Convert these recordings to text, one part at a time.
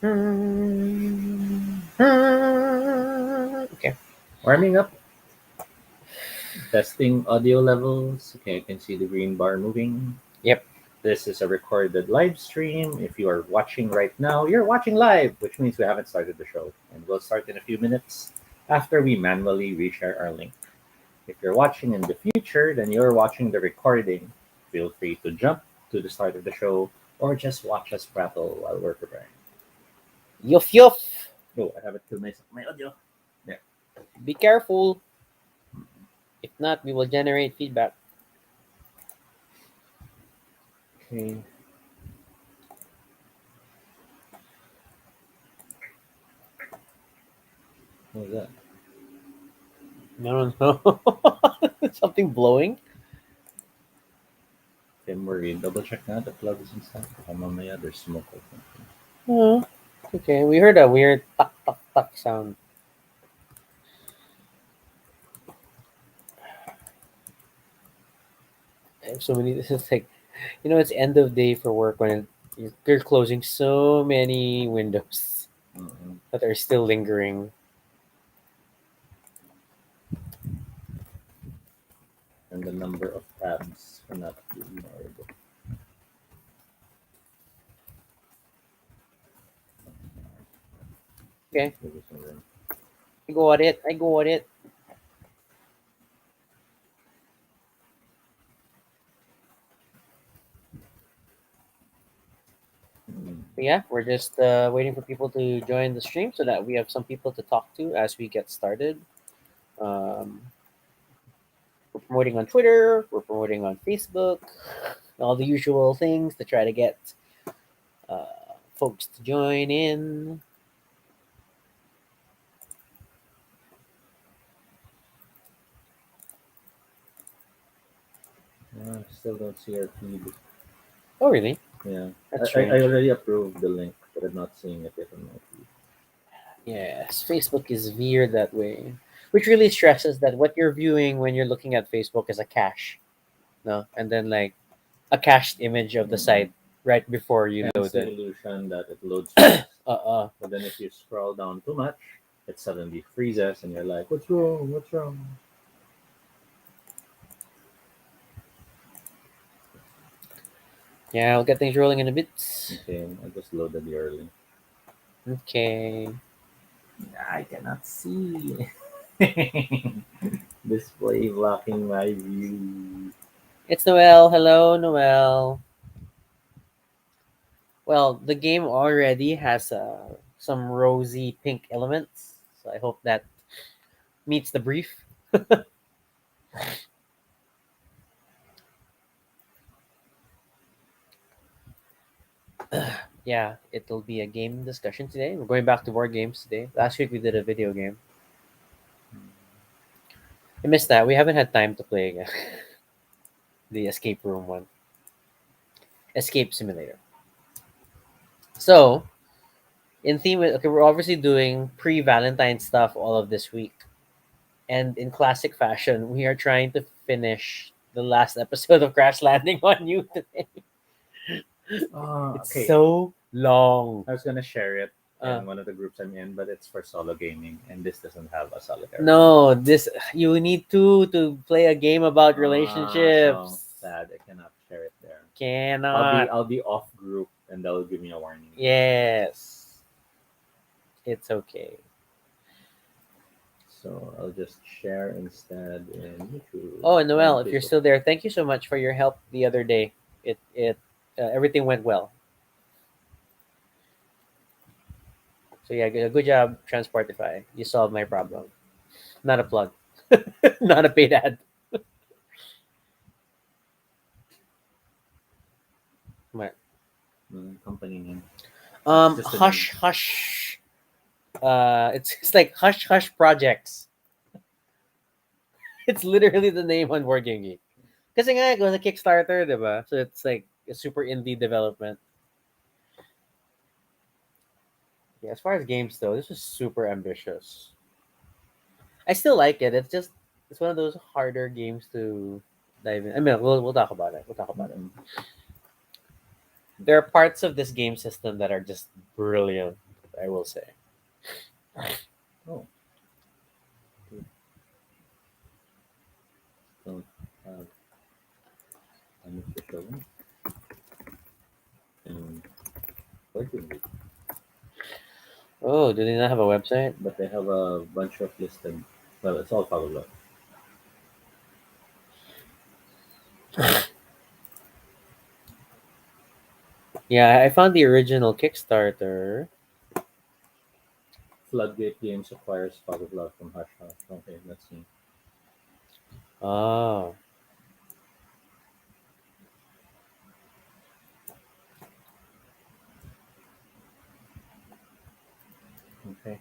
Okay. Warming up, testing audio levels. Okay, I can see the green bar moving. Yep. This is a recorded live stream. If you are watching right now, you're watching live, which means we haven't started the show. And we'll start in a few minutes after we manually reshare our link. If you're watching in the future, then you're watching the recording. Feel free to jump to the start of the show or just watch us prattle while we're preparing. Yuff yuff. Oh, I haven't killed my audio. Yeah. Be careful. If not, we will generate feedback. Okay. What was that? No, no, no. Something blowing. Tim Murray, double check na the plugs and stuff. Baka mamaya there's smoke or something. Oh, okay. We heard a weird tuck tuck tuck sound. I have so many. This is like, it's end of day for work when you're closing so many windows Mm-mm. that are still lingering. And the number of tabs cannot be ignored. Okay, Maybe some room. I go at it. I go at it. Mm. Yeah, we're just waiting for people to join the stream so that we have some people to talk to as we get started. Um, we're promoting on Twitter. We're promoting on Facebook. All the usual things to try to get uh, folks to join in. Still don't see our feed. Oh, really? Yeah. That's I strange. already approved the link, but I'm not seeing it yet on my feed. Yes, Facebook is weird that way, which really stresses that what you're viewing when you're looking at Facebook is a cache, no, and then like a cached image of the Mm-mm. site right before you Hence load the it. illusion that it loads fast. Uh. But then if you scroll down too much, it suddenly freezes and you're like, what's wrong? What's wrong? Yeah, I'll get things rolling in a bit. Okay, I just loaded the early. Okay. I cannot see. Display blocking my view. It's Noel. Hello, Noel. Well, the game already has some rosy pink elements, so I hope that meets the brief. Yeah, it'll be a game discussion today. We're going back to board games today. Last week we did a video game. I missed that. We haven't had time to play again. The escape room one. Escape simulator. So, in theme, okay, we're obviously doing pre-Valentine stuff all of this week. And in classic fashion, we are trying to finish the last episode of Crash Landing on You today. Oh, It's okay. so long. I was gonna share it Uh, in one of the groups I'm in, but it's for solo gaming, and this doesn't have a solitaire mode. no, this you need to play a game about Ah, so relationships. sad I cannot share it there. Cannot. I'll be off group, and they'll give me a warning. Yes, it's okay. So I'll just share instead in YouTube Oh, and Noel, and if you're Facebook. still there, thank you so much for your help the other day. It everything went well. So yeah, good job, Transportify. You solved my problem. Not a plug, not a paid ad. Right. Company name. It's just a name. Hush hush. It's like hush hush projects. It's literally the name on Board Game Geek. Kasi nga, it was a Kickstarter, diba? So it's like a super indie development. Yeah, as far as games though, this was super ambitious. I still like it. It's one of those harder games to dive in. I mean, we'll talk about it. We'll talk about it. Mm-mm. There are parts of this game system that are just brilliant. I will say. Oh, we don't have an official link. And where do we? Oh, do they not have a website? But they have a bunch of listed. Well, it's all follow up. Yeah, I found the original Kickstarter. Floodgate Games acquires Fog of Love from Hush Hush. Okay, let's see. Oh, Okay,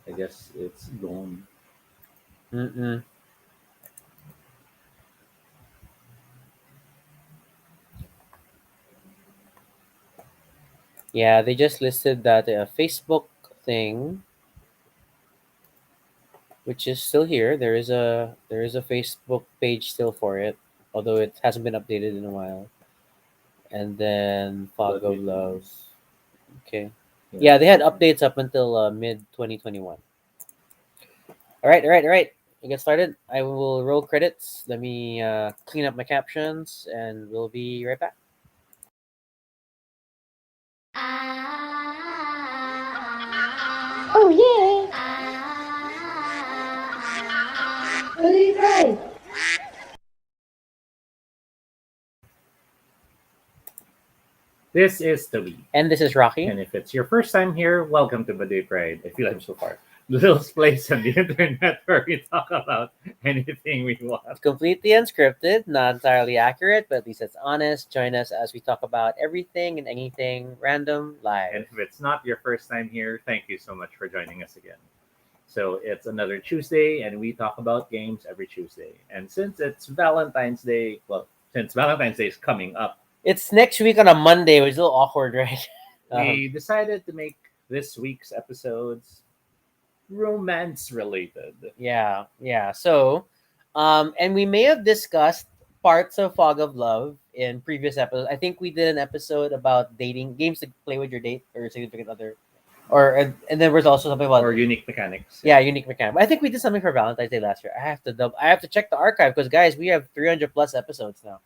I guess it's gone. mm-mm. Yeah, they just listed that Facebook thing, which is still here. There is a Facebook page still for it, although it hasn't been updated in a while. And then Fog of Floodgate Love. Games. Okay. Yeah, Yeah, they it's had open. updates up until mid 2021. All right, all right, all right. We get started. I will roll credits. Let me clean up my captions, and we'll be right back. Oh yeah! Really great! This is Toby. And this is Rocky. And if it's your first time here, welcome to Baduy Pride. I feel I'm so far. Little place on the internet where we talk about anything we want. Completely unscripted, not entirely accurate, but at least it's honest. Join us as we talk about everything and anything random And live. if it's not your first time here, thank you so much for joining us again. So it's another Tuesday, and we talk about games every Tuesday. And since it's Valentine's Day, well, since Valentine's Day is coming up, It's next week on a Monday, which is a little awkward, right? um, we decided to make this week's episodes romance related. yeah, yeah. And we may have discussed parts of Fog of Love in previous episodes. I think we did an episode about dating games to play with your date or significant other, or and then there's also something about Or unique mechanics. yeah, unique mechanic. I think we did something for Valentine's Day last year. I have to check the archive because guys, we have 300 plus episodes now.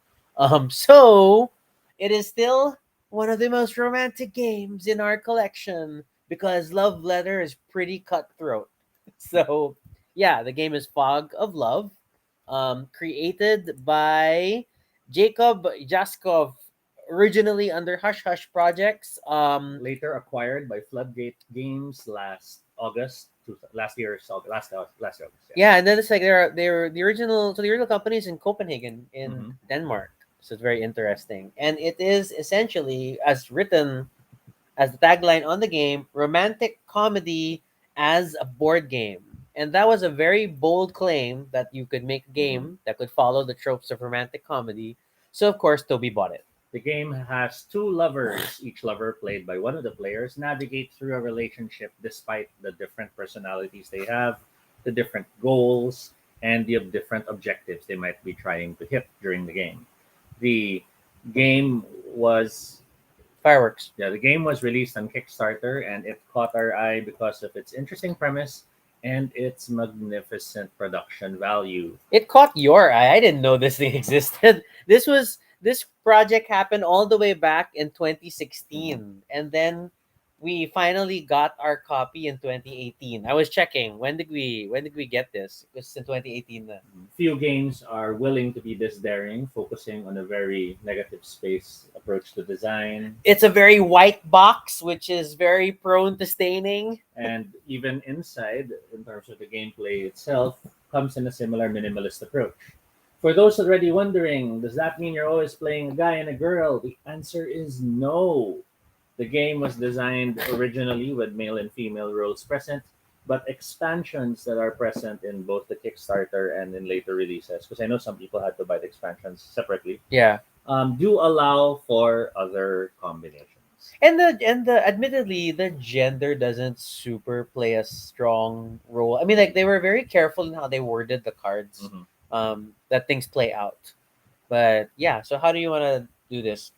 So it is still one of the most romantic games in our collection because Love Letter is pretty cutthroat. So yeah, the game is Fog of Love, created by Jacob Jaskov, originally under Hush Hush Projects. Later acquired by Floodgate Games last August, last year's last August. Yeah. Yeah, and then it's like they're the original. So the original company is in Copenhagen in Mm-hmm. Denmark. So it's very interesting, and it is essentially as written as the tagline on the game: romantic comedy as a board game. And that was a very bold claim that you could make a Mm-hmm. game that could follow the tropes of romantic comedy. So of course Toby bought it. The game has two lovers. Each lover, played by one of the players, navigate through a relationship despite the different personalities they have, the different goals, and the different objectives they might be trying to hit during the game. The game was Fireworks. Yeah, the game was released on Kickstarter and it caught our eye because of its interesting premise and its magnificent production value. It caught your eye. I didn't know this thing existed. This project happened all the way back in Mhm. 2016, and then we finally got our copy in 2018. I was checking when did we get this? It was in 2018. Few games are willing to be this daring, focusing on a very negative space approach to design, It's a very white box, which is very prone to staining. and even inside, in terms of the gameplay itself, comes in a similar minimalist approach. For those already wondering, does that mean you're always playing a guy and a girl? The answer is no. The game was designed originally with male and female roles present, but expansions that are present in both the Kickstarter and in later releases, because I know some people had to buy the expansions separately, Yeah. do allow for other combinations. And the admittedly the gender doesn't super play a strong role. I mean, like they were very careful in how they worded the cards, Mhm. that things play out. But yeah, so how do you want to do this?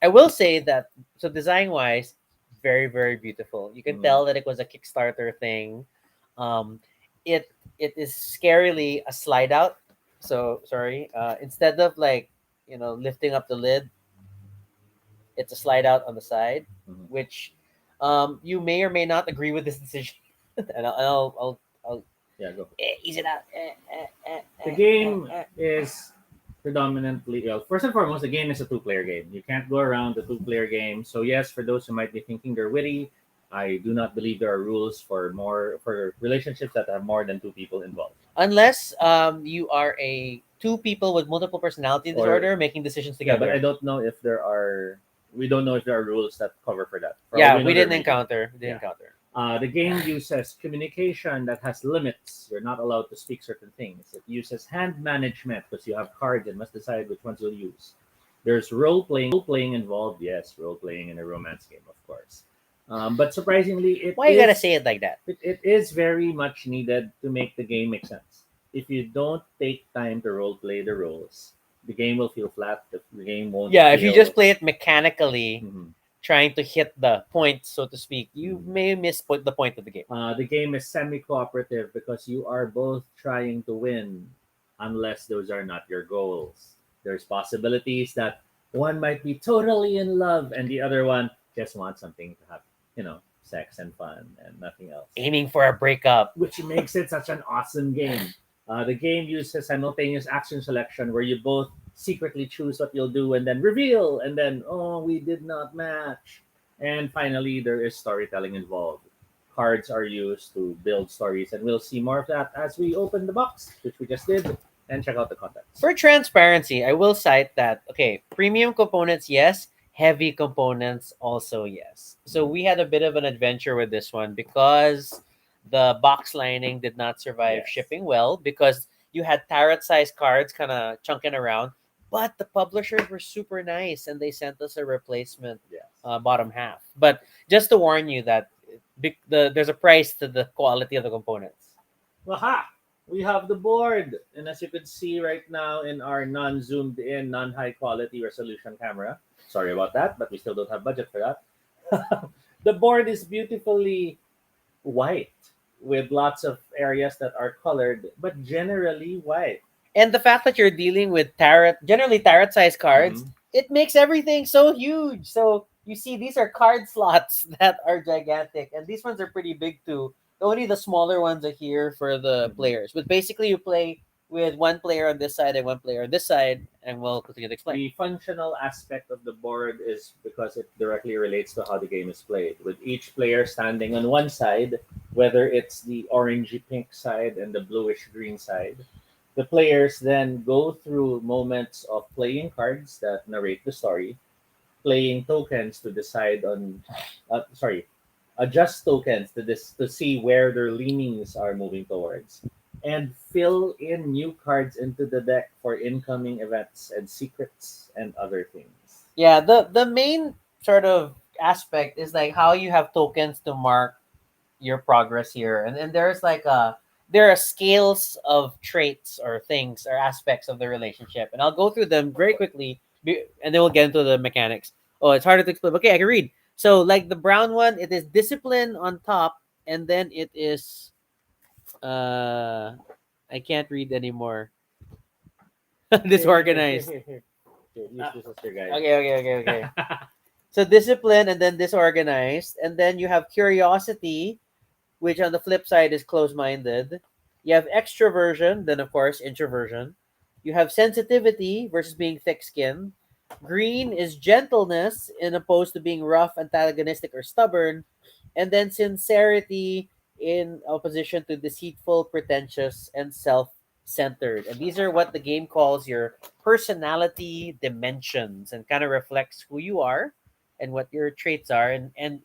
I will say that, so design wise, very, very beautiful. You can Mhm. tell that it was a Kickstarter thing. Um, it is scarily a slide out. So sorry. Instead of like lifting up the lid, it's a slide out on the side, Mhm. which you may or may not agree with this decision. And I'll Yeah, go. ease it out. The game is predominantly, well, first and foremost, the game is a two-player game. You can't go around the two-player game. So yes, for those who might be thinking they're witty, I do not believe there are rules for relationships that have more than two people involved. Unless you are a two people with multiple personality Or disorder making decisions yeah, but I together. don't know if there are. We don't know if there are rules that cover for that. For all Yeah, we we know, there didn't may be. encounter. We didn't Yeah. encounter. The game uses communication that has limits. You're not allowed to speak certain things. It uses hand management because you have cards and must decide which ones you'll use. There's role playing involved. Yes, role playing in a romance game, of course. But surprisingly, Why you gotta say it like that? it is very much needed to make the game make sense. If you don't take time to role play the roles, the game will feel flat. The game won't Yeah, if you just feel. play it mechanically, Mhm. trying to hit the point, so to speak, you Mhm. may miss the point of the game. The game is semi-cooperative because you are both trying to win, unless those are not your goals. There's possibilities that one might be totally in love and the other one just wants something to have, sex and fun and nothing else, Aiming for a breakup. which makes it such an awesome game. The game uses simultaneous action selection where you both secretly choose what you'll do and then reveal, and then, oh, we did not match. And finally, there is storytelling involved. Cards are used to build stories, and we'll see more of that as we open the box, which we just did, and check out the contents. For transparency, I will cite that okay, premium components, yes, heavy components also yes. So we had a bit of an adventure with this one because the box lining did not survive Yes. shipping well because you had tarot sized cards kind of chunking around, but the publishers were super nice and they sent us a replacement Yes. bottom half. But just to warn you that there's a price to the quality of the components. Aha! We have the board. And as you can see right now in our non zoomed in, non high quality resolution camera, sorry about that, but we still don't have budget for that. The board is beautifully white with lots of areas that are colored, but generally white. And the fact that you're dealing with tarot, generally tarot size cards, Mhm. it makes everything so huge. So you see, these are card slots that are gigantic, and these ones are pretty big too. Only the smaller ones are here for the Mhm. players. But basically, you play with one player on this side and one player on this side, and we'll continue to explain. The functional aspect of the board is because it directly relates to how the game is played, with each player standing on one side, whether it's the orangey pink side and the bluish green side. The players then go through moments of playing cards that narrate the story, playing tokens to decide on, sorry, adjust tokens to see where their leanings are moving towards, and fill in new cards into the deck for incoming events and secrets and other things. Yeah, the main sort of aspect is like how you have tokens to mark your progress here, and there's like there are scales of traits or things or aspects of the relationship, and I'll go through them very quickly, and then we'll get into the mechanics. Oh, it's harder to explain. Okay, I can read. So like the brown one, it is discipline on top, and then it is uh I can't read anymore. Disorganized. Here. Use Uh, this as your guide. okay. So discipline and then disorganized, and then you have curiosity, which on the flip side is closed-minded. You have extroversion, then of course introversion. You have sensitivity versus being thick-skinned. Green is gentleness in opposed to being rough, antagonistic, or stubborn. And then sincerity in opposition to deceitful, pretentious, and self-centered. And these are what the game calls your personality dimensions and kind of reflects who you are and what your traits are and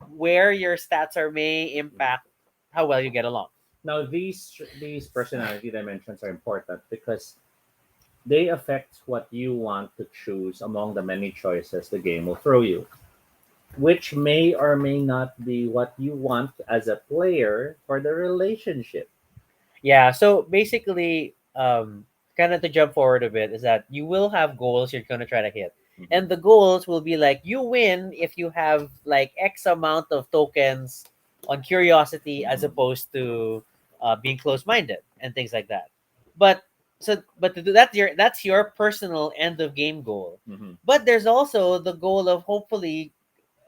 where your stats are may impact how well you get along. Now these personality dimensions are important because they affect what you want to choose among the many choices the game will throw you, which may or may not be what you want as a player for the relationship. Yeah, so basically, kind of to jump forward a bit, is that you will have goals you're going to try to hit. And the goals will be like you win if you have like X amount of tokens on curiosity as Mhm. opposed to being close-minded and things like that. But but to do that, that's your personal end of game goal. Mhm. But there's also the goal of hopefully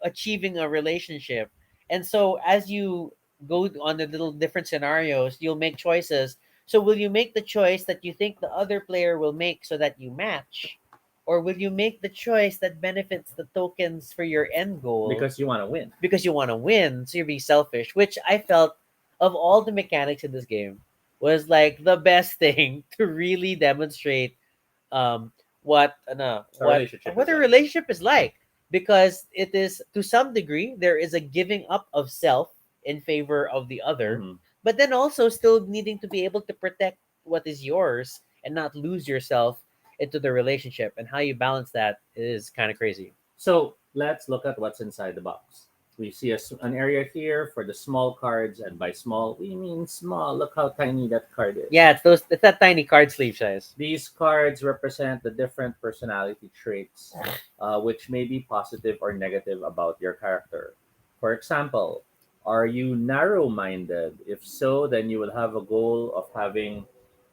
achieving a relationship. And so as you go on the little different scenarios, you'll make choices. So will you make the choice that you think the other player will make so that you match? Or will you make the choice that benefits the tokens for your end goal Because you want to win. because you want to win? So you're being selfish, which I felt of all the mechanics in this game was like the best thing to really demonstrate um A relationship what is a like. relationship is like, because it is to some degree there is a giving up of self in favor of the other, Mhm. but then also still needing to be able to protect what is yours and not lose yourself into the relationship, and how you balance that is kind of crazy. So let's look at what's inside the box. We see an area here for the small cards, and by small, we mean small. Look how tiny that card is. Yeah, it's that tiny card sleeve size. These cards represent the different personality traits, which may be positive or negative about your character. For example, are you narrow minded? If so, then you will have a goal of having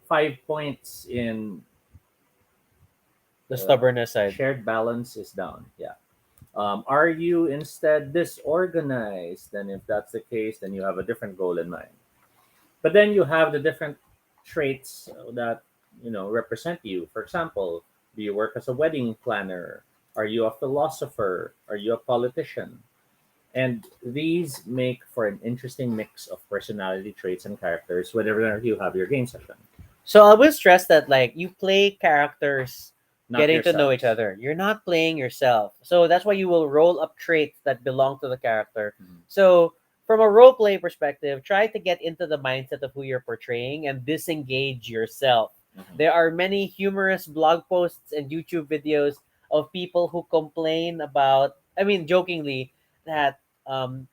5 points in The stubbornness side. shared balance is down. Yeah. Are you instead disorganized? Then, if that's the case, then you have a different goal in mind. But then you have the different traits that represent you. For example, do you work as a wedding planner? Are you a philosopher? Are you a politician? And these make for an interesting mix of personality traits and characters whenever you have your game session. So I will stress that like you play characters Not getting to know each yourselves. other. You're not playing yourself. So that's why you will roll up traits that belong to the character. Mhm. So from a role play perspective, try to get into the mindset of who you're portraying and disengage yourself. Mhm. There are many humorous blog posts and YouTube videos of people who complain about, I mean, jokingly, that um,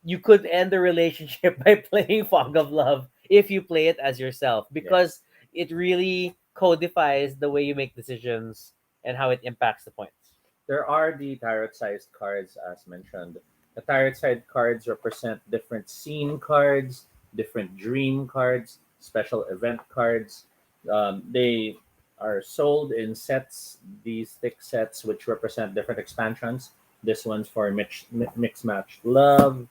you could end the relationship by playing Fog of Love if you play it as yourself, because Yes. it really codifies the way you make decisions and how it impacts the points. There are the tarot sized cards, as mentioned. The tarot sized cards represent different scene cards, different dream cards, special event cards. They are sold in sets, these thick sets, which represent different expansions. This one's for mix match love.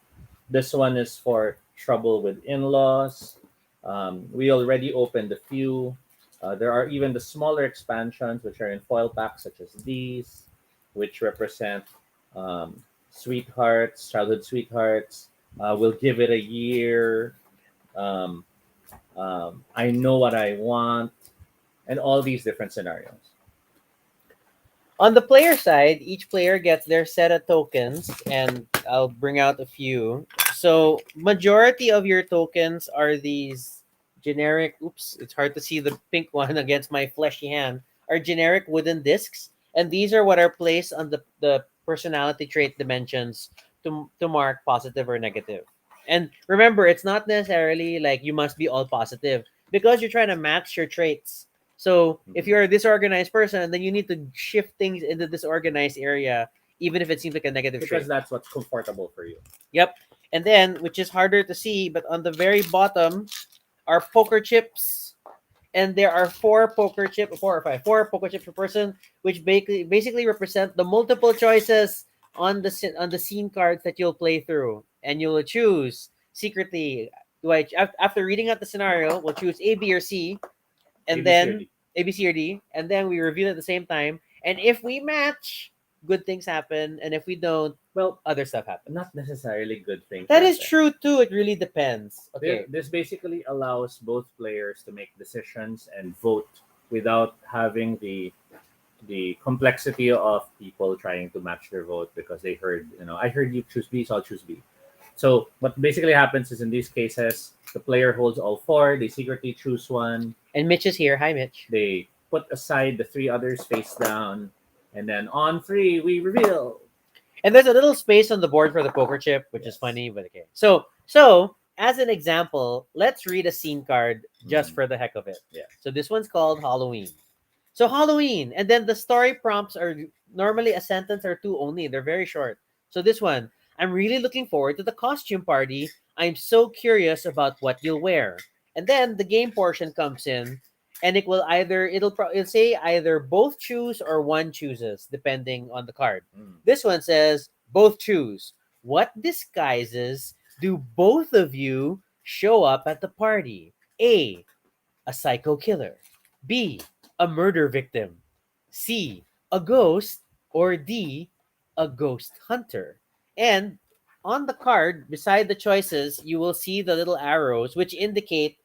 This one is for trouble with in laws. We already opened a few. There are even the smaller expansions, which are in foil packs, such as these, which represent sweethearts, childhood sweethearts. We'll give it a year. Um, I know what I want, and all these different scenarios. On the player side, each player gets their set of tokens, and I'll bring out a few. So, majority of your tokens are these generic. Oops, it's hard to see the pink one against my fleshy hand. Are generic wooden discs, and these are what are placed on the personality trait dimensions to mark positive or negative. And remember, it's not necessarily like you must be all positive, because you're trying to match your traits. So if Mhm. you're a disorganized person, then you need to shift things into this organized area, even if it seems like a negative Because trait. that's what's comfortable for you. Yep. And then, which is harder to see, but on the very bottom are poker chips, and there are four poker chips per person, which basically represent the multiple choices on the scene cards that you'll play through, and you'll choose secretly. After reading out the scenario, we'll choose A, B, or C, A, and B, C, or then D. A, B, C, or D, and then we reveal at the same time. And if we match, good things happen, and if we don't, Well, other stuff happens. not necessarily good things That is happen. true too. It really depends. This, Okay. this basically allows both players to make decisions and vote without having the complexity of people trying to match their vote because they heard, I heard you choose B, so I'll choose B. So what basically happens is in these cases, the player holds all four, they secretly choose one, And Mitch is here. Hi, Mitch. they put aside the three others face down, and then on three we reveal. And there's a little space on the board for the poker chip, which is Yes. funny, but okay. So as an example, let's read a scene card just Mhm. for the heck of it. Yeah. So this one's called Halloween. So Halloween, and then the story prompts are normally a sentence or two only. They're very short. So this one, I'm really looking forward to the costume party. I'm so curious about what you'll wear. And then the game portion comes in, and it'll say either both choose or one chooses depending on the card. Mm. This one says both choose. What disguises do both of you show up at the party? A psycho killer. B, a murder victim. C, a ghost. Or D, a ghost hunter. And on the card, beside the choices, you will see the little arrows which indicate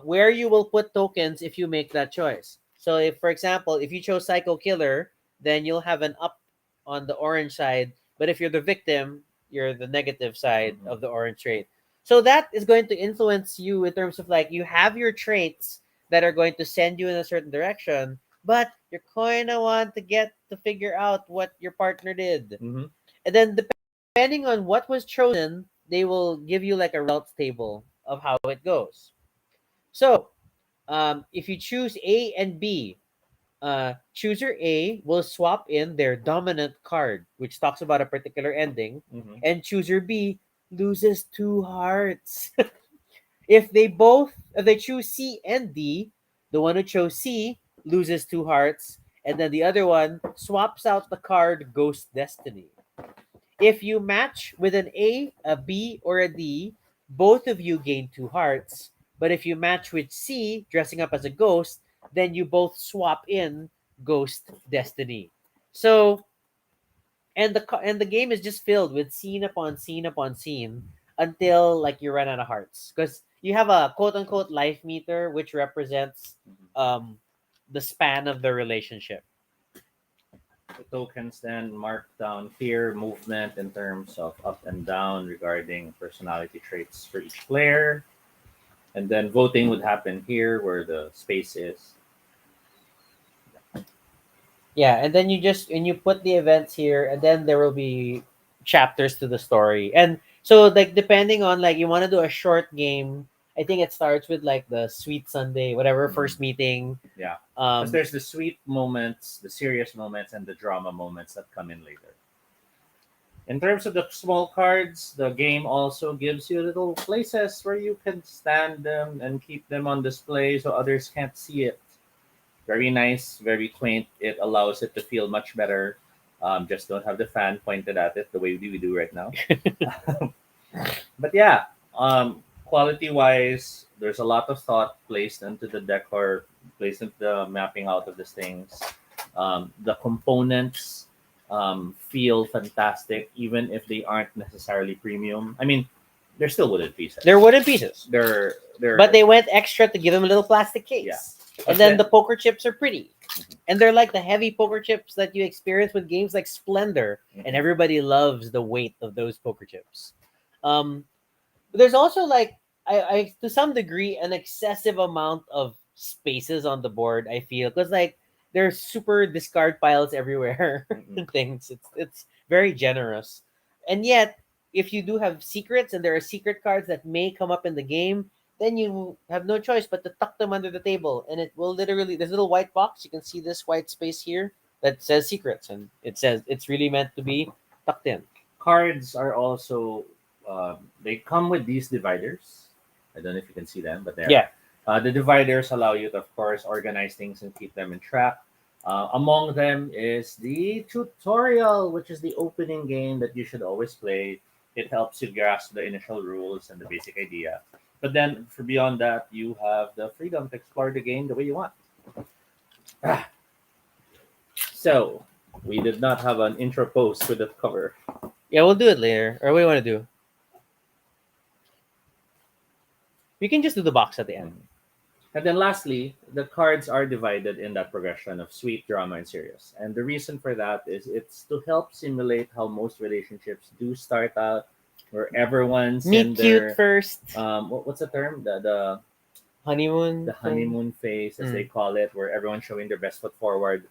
where you will put tokens if you make that choice. So, if, for example, if you chose psycho killer, then you'll have an up on the orange side. But if you're the victim, you're the negative side Mhm. of the orange trait. So that is going to influence you in terms of like you have your traits that are going to send you in a certain direction, but you're going to want to get to figure out what your partner did. Mm-hmm. And then depending on what was chosen, they will give you like a results table of how it goes. So if you choose A and B, chooser A will swap in their dominant card, which talks about a particular ending, Mm-hmm. and chooser B loses two hearts. If they choose C and D, the one who chose C loses two hearts, and then the other one swaps out the card Ghost Destiny. If you match with an a B, or a D, both of you gain two hearts. But if you match with C, dressing up as a ghost, then you both swap in Ghost Destiny. So, and the game is just filled with scene upon scene upon scene until like you run out of hearts, because you have a quote unquote life meter which represents um the span of the relationship. The tokens then mark down fear movement in terms of up and down regarding personality traits for each player. And then voting would happen here where the space is. Yeah, and then you put the events here, and then there will be chapters to the story. And so like depending on like you want to do a short game, I think it starts with like the sweet Sunday, whatever, Mhm. first meeting. Yeah. Because Um there's the sweet moments, the serious moments, and the drama moments that come in later. In terms of the small cards, the game also gives you little places where you can stand them and keep them on display so others can't see it. Very nice, very quaint. It allows it to feel much better. Just don't have the fan pointed at it the way we do right now. But yeah, quality wise, there's a lot of thought placed into the decor, placed into the mapping out of these things. The components feel fantastic, even if they aren't necessarily premium. I mean, they're still wooden pieces. they're wooden pieces, but They're they went extra to give them a little plastic yeah. case. But And then then the poker chips are pretty. Mhm. And they're like the heavy poker chips that you experience with games like Splendor, and Mhm. everybody loves the weight of those poker chips. Um, but there's also like I to some degree an excessive amount of spaces on the board. I feel because like there's super discard piles everywhere Mhm. and things. It's very generous, and yet if you do have secrets and there are secret cards that may come up in the game, then you have no choice but to tuck them under the table, and it will literally there's a little white box. You can see this white space here that says secrets, and it says it's really meant to be tucked in. cards are also they come with these dividers. I don't know if you can see them, but they're Yeah. the dividers allow you to, of course, organize things and keep them in track. Among them is the tutorial, which is the opening game that you should always play. It helps you grasp the initial rules and the basic idea. But then, for beyond that, you have the freedom to explore the game the way you want. Ah, so, we did not have an intro post with that cover. Yeah, we'll do it later. Or what do you want to do? We can just do the box at the end. Mhm. And then lastly, the cards are divided in that progression of sweet, drama, and serious. And the reason for that is it's to help simulate how most relationships do start out, where everyone's in Meet cute their first. what's the term? The Honeymoon thing. honeymoon phase, as they Mm. call it, where everyone's showing their best foot forward.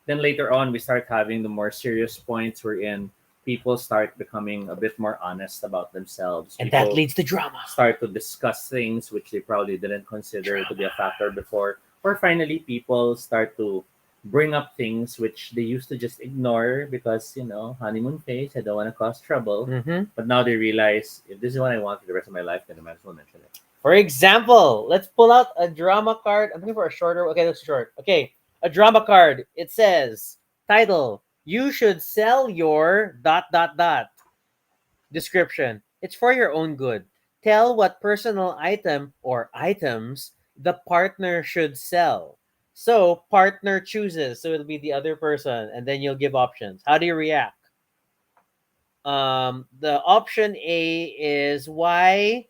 Then later on, we start having the more serious points wherein people start becoming a bit more honest about themselves. And that People leads to drama. start to discuss things which they probably didn't consider to be a factor before. Or finally, people start to bring up things which they used to just ignore because, honeymoon phase, I don't want to cause trouble. Mm-hmm. But now they realize if this is what I want for the rest of my life, then I might as well mention it. For example, let's pull out a drama card. I'm looking for a shorter. Okay, that's short. Okay, a drama card. It says title: You should sell your dot dot dot. Description: It's for your own good. Tell what personal item or items the partner should sell. So partner chooses. So it'll be the other person, and then you'll give options. How do you react? The option A is why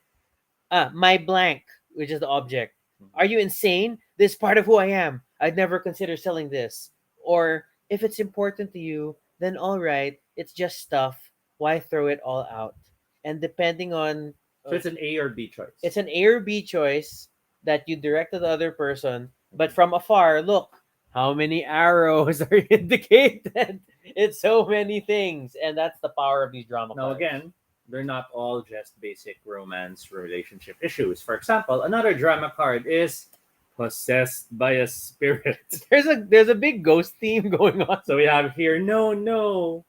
my blank, which is the object. Are you insane? This is part of who I am. I'd never consider selling this. Or if it's important to you, then all right, it's just stuff. Why throw it all out? And depending on So it's an A or B choice. it's an A or B choice that you direct to the other person, but from afar, look, how many arrows are indicated? It's so many things, and that's the power of these drama Now, cards. again, they're not all just basic romance relationship issues. For example, another drama card is possessed by a spirit. There's a big ghost theme going on. So we have here, no, no.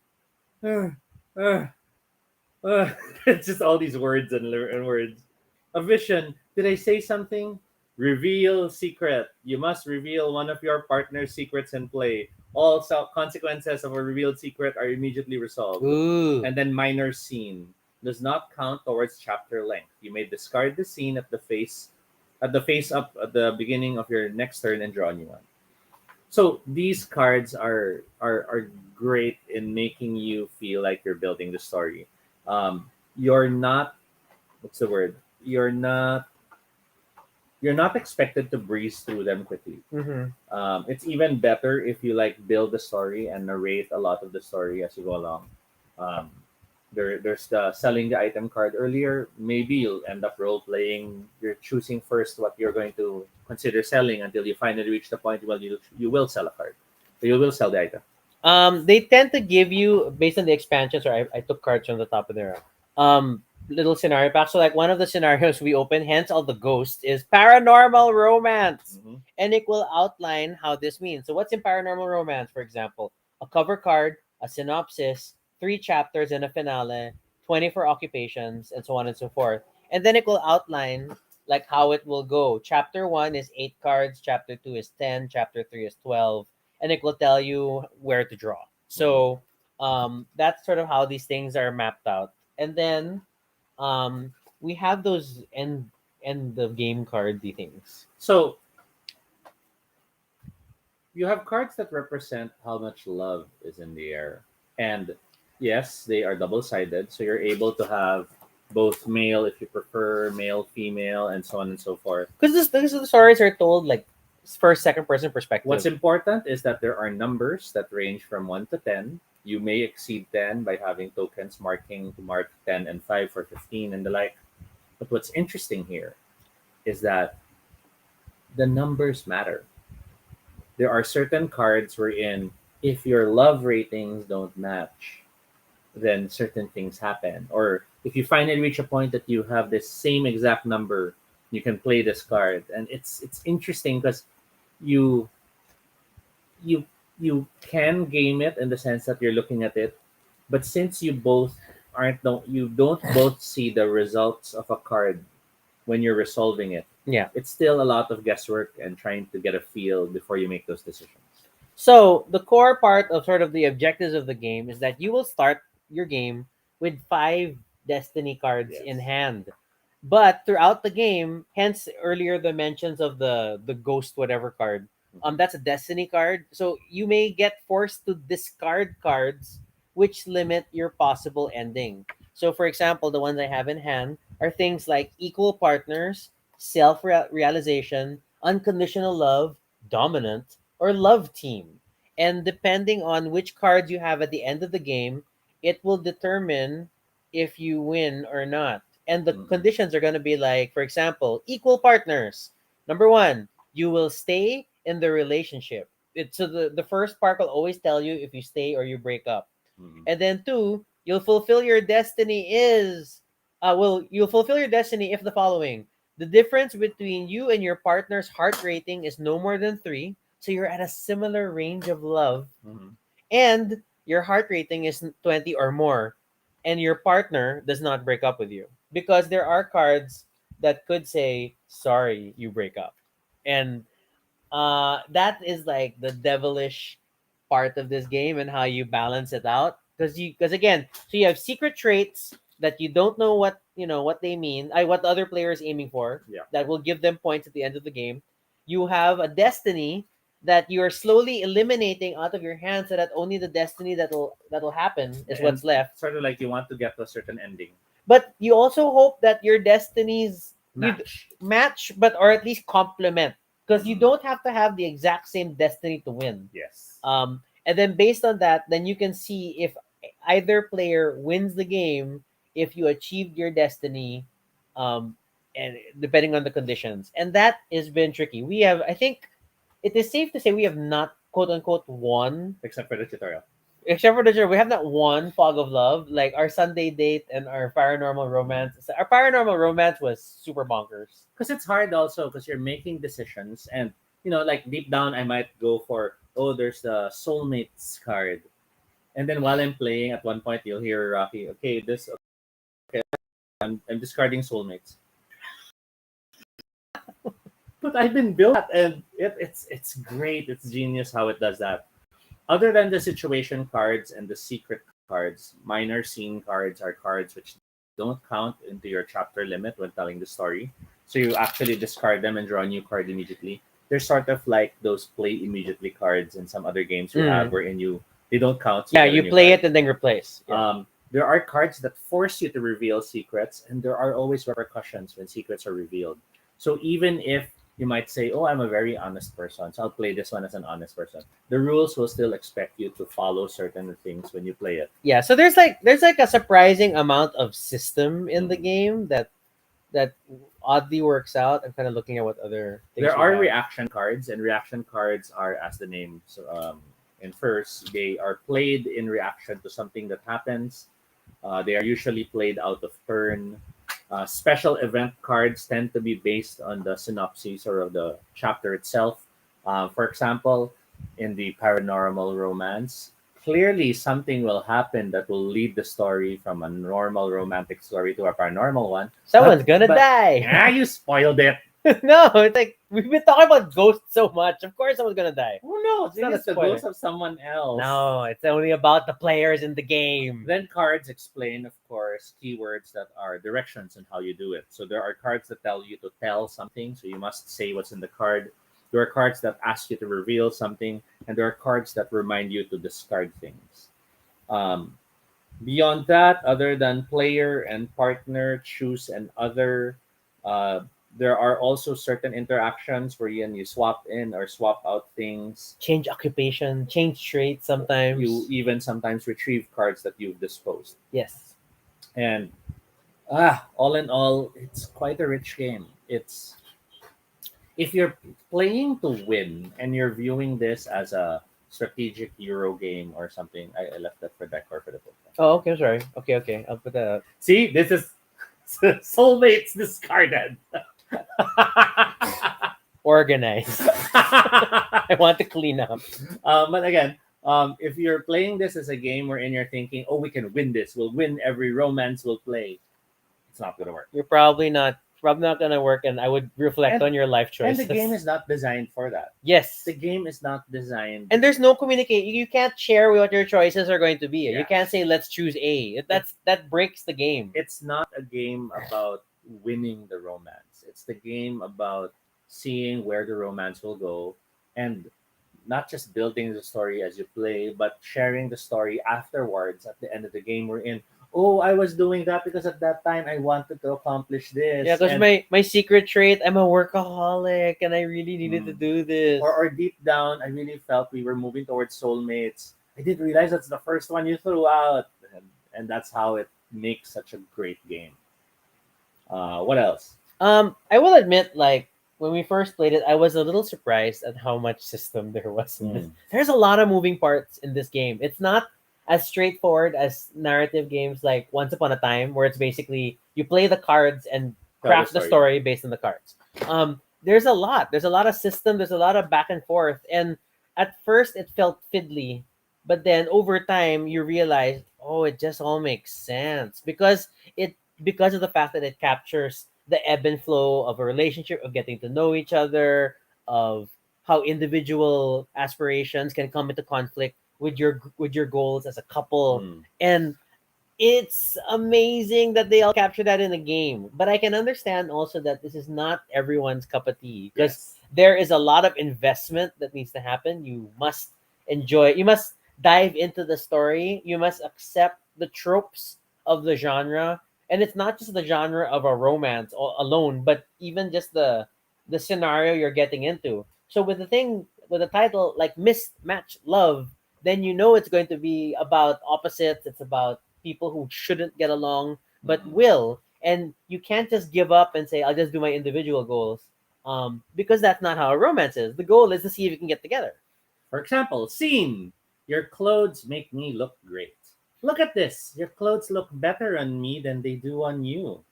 Uh, uh, it's just all these words and words. A vision. Did I say something? Reveal secret. You must reveal one of your partner's secrets and play. All consequences of a revealed secret are immediately resolved. Ooh. And then minor scene does not count towards chapter length. You may discard the scene at the face up at the beginning of your next turn and draw a new one. So these cards are great in making you feel like you're building the story. You're not what's the word? You're not expected to breeze through them quickly. Mm-hmm. It's even better if you like build the story and narrate a lot of the story as you go along. Um, there's the selling the item card earlier. Maybe you'll end up role playing. You're choosing first what you're going to consider selling until you finally reach the point where you will sell a card. You will sell the item. They tend to give you based on the expansions, or I took cards from the top of their little scenario pack. So like one of the scenarios we open, hence all the ghosts, is paranormal romance. Mhm. And it will outline how this means. So what's in paranormal romance, for example? A cover card, a synopsis, 3 chapters and a finale, 24 occupations, and so on and so forth. And then it will outline like how it will go. Chapter 1 is 8 cards, chapter 2 is 10, chapter 3 is 12, and it will tell you where to draw. So that's sort of how these things are mapped out. And then we have those end of game cardy things. So you have cards that represent how much love is in the air. And yes, they are double sided. So you're able to have both male, if you prefer, male, female, and so on and so forth. Because the stories are told like first, second person perspective. What's important is that there are numbers that range from 1 to 10. You may exceed 10 by having tokens marking to mark 10 and 5 for 15 and the like. But what's interesting here is that the numbers matter. There are certain cards wherein if your love ratings don't match, then certain things happen. Or if you finally reach a point that you have this same exact number, you can play this card. And it's interesting because you you you can game it in the sense that you're looking at it, but since you don't both see the results of a card when you're resolving it, Yeah. it's still a lot of guesswork and trying to get a feel before you make those decisions. So the core part of sort of the objectives of the game is that you will start your game with 5 destiny cards in Yes. hand. But throughout the game, hence earlier the mentions of the ghost whatever card, Mhm. that's a destiny card. So you may get forced to discard cards which limit your possible ending. So for example, the ones I have in hand are things like equal partners, self realization, unconditional love, dominant, or love team. And depending on which cards you have at the end of the game, it will determine if you win or not. And the Mhm. conditions are going to be like, for example, equal partners. Number one, you will stay in the relationship. So the first part will always tell you if you stay or you break up. Mhm. And then two, you'll fulfill your destiny is, you'll fulfill your destiny if the following: the difference between you and your partner's heart rating is no more than 3, So you're at a similar range of love, Mhm. and your heart rating is 20 or more, and your partner does not break up with you. Because there are cards that could say, sorry, you break up. And that is like the devilish part of this game and how you balance it out. Because again, so you have secret traits that you don't know what they mean, what the other player is aiming for, Yeah. that will give them points at the end of the game. You have a destiny that you're slowly eliminating out of your hands, so that only the destiny that'll happen is And what's left. sort of like you want to get to a certain ending. But you also hope that your destinies Match. match, but or at least complement, because you Mhm. don't have to have the exact same destiny to win. Yes. And then based on that, then you can see if either player wins the game if you achieved your destiny, um, and depending on the conditions. And that has been tricky. We have, I think, it is safe to say we have not quote unquote won, Except for the tutorial. except for the jury. We have not won Fog of Love, like our Sunday date and our paranormal romance. Our paranormal romance was super bonkers. Because it's hard also because you're making decisions and like deep down I might go for, oh, there's the soulmates card. And then while I'm playing at one point you'll hear Rocky, okay, this okay, I'm discarding soulmates. But I've been built that, and it's great. It's genius how it does that. Other than the situation cards and the secret cards, minor scene cards are cards which don't count into your chapter limit when telling the story. So you actually discard them and draw a new card immediately. They're sort of like those play immediately cards in some other games we have, wherein they don't count. So Yeah, you get a you new play card. it and then replace. Yeah. There are cards that force you to reveal secrets, and there are always repercussions when secrets are revealed. So even if you might say, "Oh, I'm a very honest person, so I'll play this one as an honest person," the rules will still expect you to follow certain things when you play it. Yeah, so there's like a surprising amount of system in the Mhm. game that oddly works out. I'm kind of looking at what other things There we are have. reaction cards, and reaction cards are, as the name infers, they are played in reaction to something that happens. They are usually played out of turn. Special event cards tend to be based on the synopsis or of the chapter itself. For example, in the paranormal romance, clearly something will happen that will lead the story from a normal romantic story to a paranormal one. Someone's gonna But die. yeah, you spoiled it. No, it's like we've been talking about ghosts so much. Of course, someone's gonna die. Oh no, It's not a it's the spoiler. ghost of someone else. No, it's only about the players in the game. Then cards explain, of course, keywords that are directions on how you do it. So there are cards that tell you to tell something, so you must say what's in the card. There are cards that ask you to reveal something, and there are cards that remind you to discard things. Um, Beyond that, other than player and partner choose and other, uh, there are also certain interactions where you swap in or swap out things. Change occupation, change trait You sometimes. even sometimes retrieve cards that you've disposed. Yes. And all in all, it's quite a rich game. It's if you're playing to win and you're viewing this as a strategic Euro game or something. I left that for decor for the book. Oh, okay. I'm sorry. Okay. I'll put that up. See, this is soulmates discarded. Organized. I want to clean up. But again, if you're playing this as a game wherein you're thinking, "Oh, we can win this. We'll win every romance we'll play," it's not gonna work. You're probably not gonna work, and I would reflect And on your life and choices. the game is not designed for that. yes. The game is not designed. And there's no communication. You can't share what your choices are going to be. Yeah. You can't say let's choose A. That breaks the game. It's not a game about winning the romance. It's the game about seeing where the romance will go and not just building the story as you play, but sharing the story afterwards at the end of the game we're in. Oh, I was doing that because at that time I wanted to accomplish this. Yeah, because And my secret trait, I'm a workaholic, and I really needed to Mm. do this. or deep down, I really felt we were moving towards soulmates. I didn't realize that's the first one you threw out. And that's how it makes such a great game. What else? I will admit, like when we first played it, I was a little surprised at how much system there was in this. Mm. There's a lot of moving parts in this game. It's not as straightforward as narrative games like Once Upon a Time, where it's basically you play the cards and Tell the craft the story. story based on the cards. There's a lot of system. There's a lot of back and forth. And at first, it felt fiddly, but then over time, you realize, oh, it just all makes sense it because of the fact that it captures the ebb and flow of a relationship, of getting to know each other, of how individual aspirations can come into conflict with your goals as a couple. Mm. And it's amazing that they all capture that in a game. But I can understand also that this is not everyone's cup of tea, because Yes. there is a lot of investment that needs to happen. You must enjoy it. You must dive into the story. You must accept the tropes of the genre. And it's not just the genre of a romance alone, but even just the scenario you're getting into. So with a title like Mismatch Love, then you know it's going to be about opposites. It's about people who shouldn't get along but Mm. will. And you can't just give up and say, I'll just do my individual goals. Because that's not how a romance is. The goal is to see if you can get together. For example, scene. Your clothes make me look great. Look at this. Your clothes look better on me than they do on you.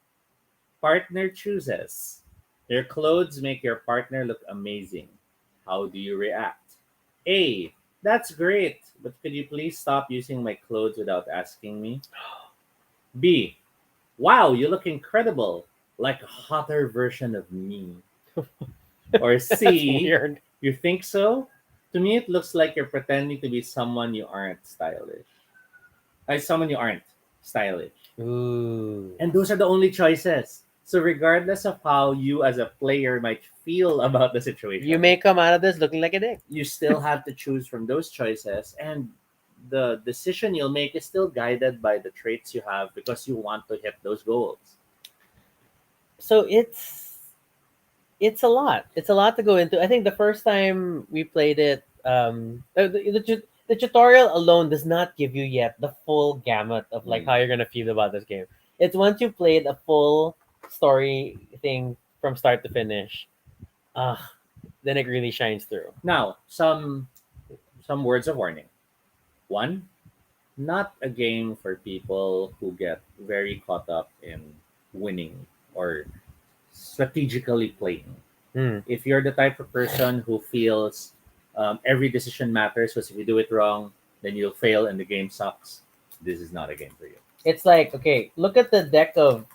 Partner chooses. Your clothes make your partner look amazing. How do you react? A. That's great, but could you please stop using my clothes without asking me? B. Wow, you look incredible, like a hotter version of me. Or That's C. weird. You think so? To me, it looks like you're pretending to be someone you aren't stylish. Someone you aren't stylish. Ooh. And those are the only choices. So regardless of how you as a player might feel about the You situation, may come out of this looking like a dick. you still have to choose from those choices, and the decision you'll make is still guided by the traits you have because you want to hit those goals. So it's a lot. It's a lot to go into. I think the first time we played it, the tutorial alone does not give you yet the full gamut of like Mm. how you're gonna feel about this game. It's once you played a full story thing from start to finish, ah, then it really shines through. Now, some words of warning. One, not a game for people who get very caught up in winning or strategically playing. Hmm. If you're the type of person who feels every decision matters because if you do it wrong, then you'll fail and the game sucks, this is not a game for you. It's like, okay, look at the deck of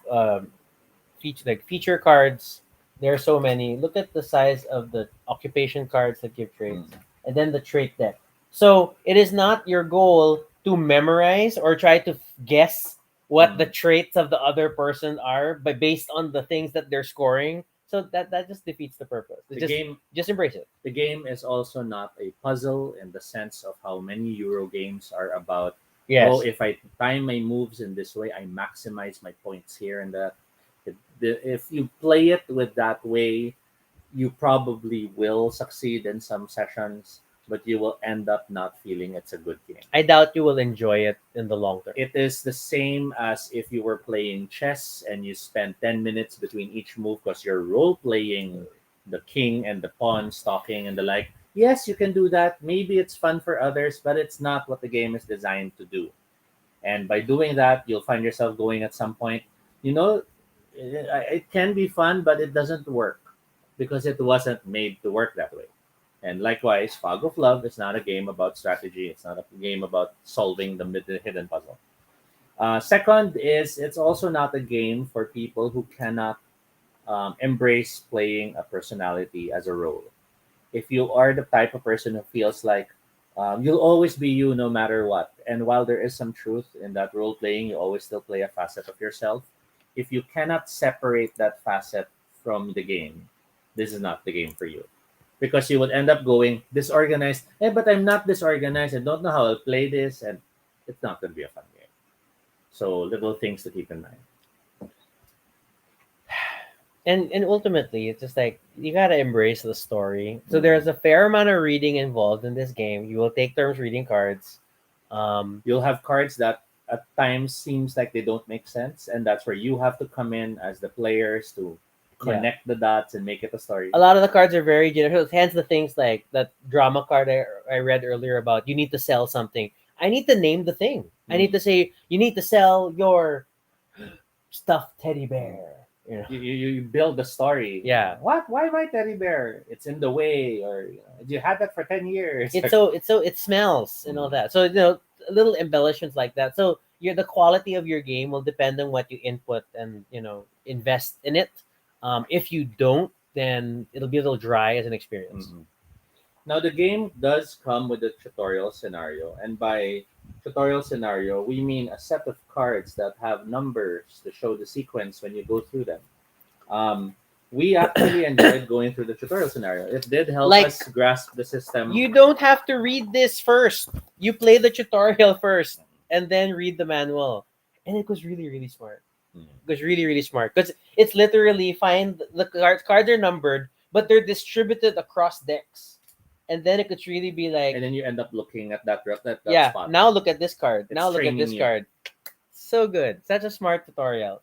feature cards. There are so many. Look at the size of the occupation cards that give traits, Mm. and then the trait deck. So it is not your goal to memorize or try to guess what the Mm. traits of the other person are, but based on the things that they're scoring. So that just defeats the purpose. The Just game just embrace it. the game is also not a puzzle in the sense of how many Euro games are about. Oh, Yes, if I time my moves in this way, I maximize my points here and that. If you play it with that way, you probably will succeed in some sessions, but you will end up not feeling it's a good game. I doubt you will enjoy it in the long term. It is the same as if you were playing chess and you spend 10 minutes between each move because you're role playing the king and the pawn, stalking and the like. Yes, you can do that. Maybe it's fun for others, but it's not what the game is designed to do. And by doing that, you'll find yourself going at some point, you know, it can be fun, but it doesn't work because it wasn't made to work that way. And likewise, Fog of Love is not a game about strategy. It's not a game about solving the hidden puzzle. Second is it's also not a game for people who cannot embrace playing a personality as a role. If you are the type of person who feels like you'll always be you no matter what, and while there is some truth in that role playing, you always still play a facet of yourself. If you cannot separate that facet from the game, this is not the game for you because you would end up going disorganized. Hey, but I'm not disorganized. I don't know how I'll play this, and it's not going to be a fun game. So little things to keep in mind. And ultimately, it's just like you gotta embrace the story. So Mhm. there's a fair amount of reading involved in this game. You will take turns reading cards. You'll have cards that at times seems like they don't make sense, and that's where you have to come in as the players to Yeah, connect the dots and make it a story. a lot of the cards are very generous. Hence the things like that drama card I read earlier about you need to sell something. I need to name the thing. I need Mm. to say you need to sell your stuffed teddy bear. You know, You build the story. Yeah. What? Why my teddy bear? It's in the way, or you had that for 10 years. it's so it smells and all Mm. that. So little embellishments like that. So the quality of your game will depend on what you input and invest in it. If you don't, then it'll be a little dry as an experience. Mm-mm. Now the game does come with a tutorial scenario, and by tutorial scenario we mean a set of cards that have numbers to show the sequence when you go through them. Um, we actually enjoyed going through the tutorial scenario. It did help Like, us grasp the system. you don't have to read this first. You play the tutorial first and then read the manual. And it was really, really smart. Mm. It was really, really smart. Because it's literally find the cards are numbered, but they're distributed across decks. And then it could really be like, And then you end up looking at that yeah, spot. now look at this card. It's Now look at training this you. card. So good. Such a smart tutorial.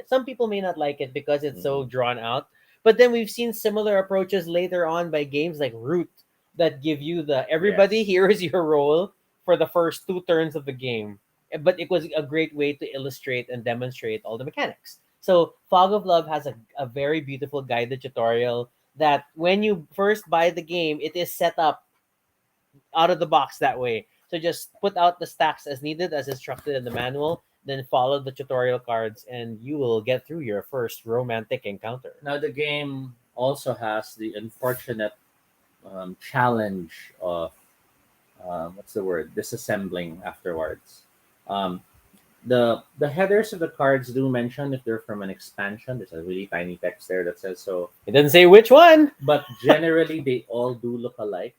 Some people may not like it because it's so Mhm. drawn out, but then we've seen similar approaches later on by games like Root that give you the everybody Yes. here is your role for the first two turns of the game. But it was a great way to illustrate and demonstrate all the mechanics. So Fog of Love has a very beautiful guided tutorial that when you first buy the game, it is set up out of the box that way. So just put out the stacks as needed, as instructed in the manual, then follow the tutorial cards, and you will get through your first romantic encounter. Now the game also has the unfortunate challenge of what's the word, disassembling afterwards. Um, the headers of the cards do mention if they're from an expansion. There's a really tiny text there that says so, It doesn't say which one. but generally they all do look alike.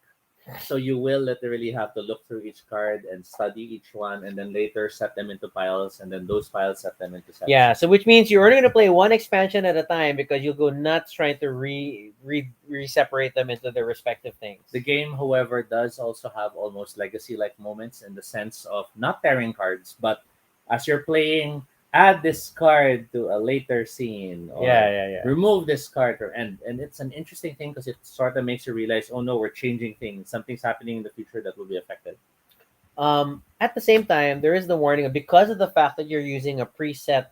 So you will literally have to look through each card and study each one, and then later set them into piles, and then those piles set them into sets. Yeah, so which means you're only going to play one expansion at a time because you'll go nuts trying to separate them into their respective things. The game, however, does also have almost legacy-like moments in the sense of not pairing cards, but as you're playing, add this card to a later scene, or Yeah. remove this card, and it's an interesting thing because it sort of makes you realize, oh no, we're changing things. Something's happening in the future that will be affected. At the same time, there is the warning of because of the fact that you're using a preset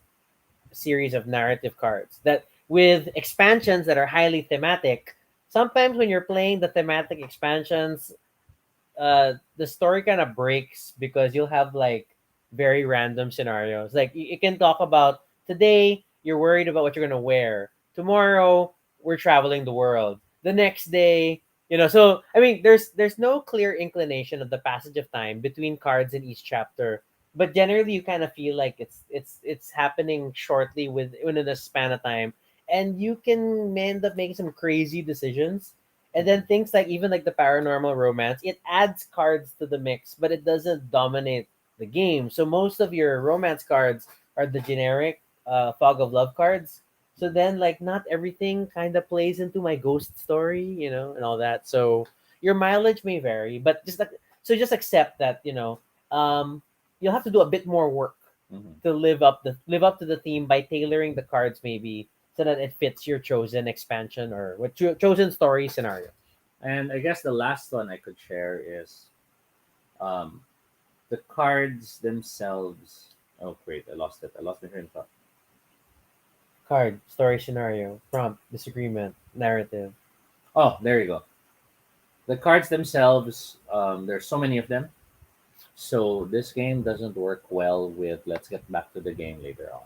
series of narrative cards that with expansions that are highly thematic, sometimes when you're playing the thematic expansions, the story kind of breaks because you'll have like very random scenarios. Like you can talk about today you're worried about what you're gonna wear. Tomorrow we're traveling the world. The next day, So I mean, there's no clear inclination of the passage of time between cards in each chapter, but generally you kind of feel like it's happening shortly within a span of time, and you can end up making some crazy decisions. And then things like even like the paranormal romance, it adds cards to the mix, but it doesn't dominate the game. So most of your romance cards are the generic fog of love cards. So then like not everything kind of plays into my ghost story, and all that. So your mileage may vary, but just accept that, you'll have to do a bit more work Mhm. to live up to the theme by tailoring the cards maybe so that it fits your chosen expansion or what your chosen story scenario. And I guess the last one I could share is um, the cards themselves. Oh, great, I lost it. I lost my train of thought. Card, story scenario, prompt, disagreement, narrative. Oh, there you go. The cards themselves, there's so many of them. So this game doesn't work well with let's get back to the game later on.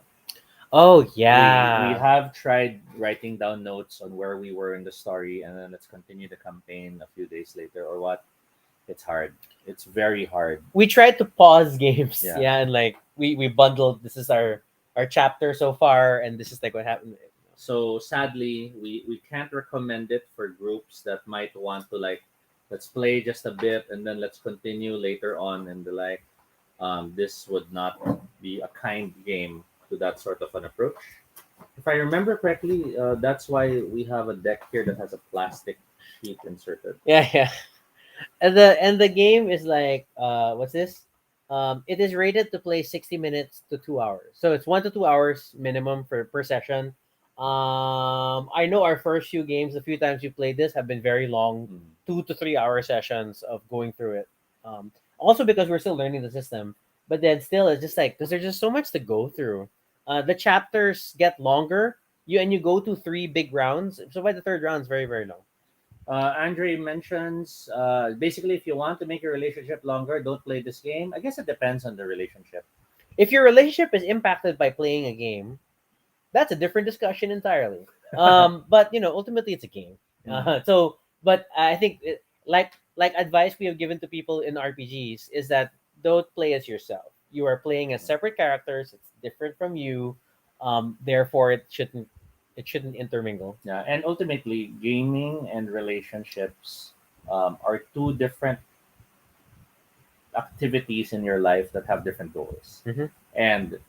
Oh We yeah. have tried writing down notes on where we were in the story and then let's continue the campaign a few days later or what. It's hard. It's very hard. We tried to pause games, Yeah. yeah, and like we bundled this is our chapter so far and this is like what happened. So sadly, we can't recommend it for groups that might want to like let's play just a bit and then let's continue later on and the like. This would not be a kind game to that sort of an approach. If I remember correctly, that's why we have a deck here that has a plastic sheet inserted. Yeah. And the game is like what's this? It is rated to play 60 minutes to 2 hours. So it's 1 to 2 hours minimum for per session. I know our first few games, the few times we played this, have been very long, Mm. 2 to 3 hour sessions of going through it. Also because we're still learning the system, but then still it's just like because there's just so much to go through. The chapters get longer, you go to three big rounds. So by the third round, it's very very long. Andre mentions basically if you want to make your relationship longer, don't play this game. I guess it depends on the relationship. If your relationship is impacted by playing a game, that's a different discussion entirely. But ultimately, it's a game. Mm. But I think like advice we have given to people in RPGs is that don't play as yourself. You are playing as separate characters. It's different from you. Therefore, it shouldn't intermingle. Yeah, and ultimately, gaming and relationships are two different activities in your life that have different goals. Hmm. And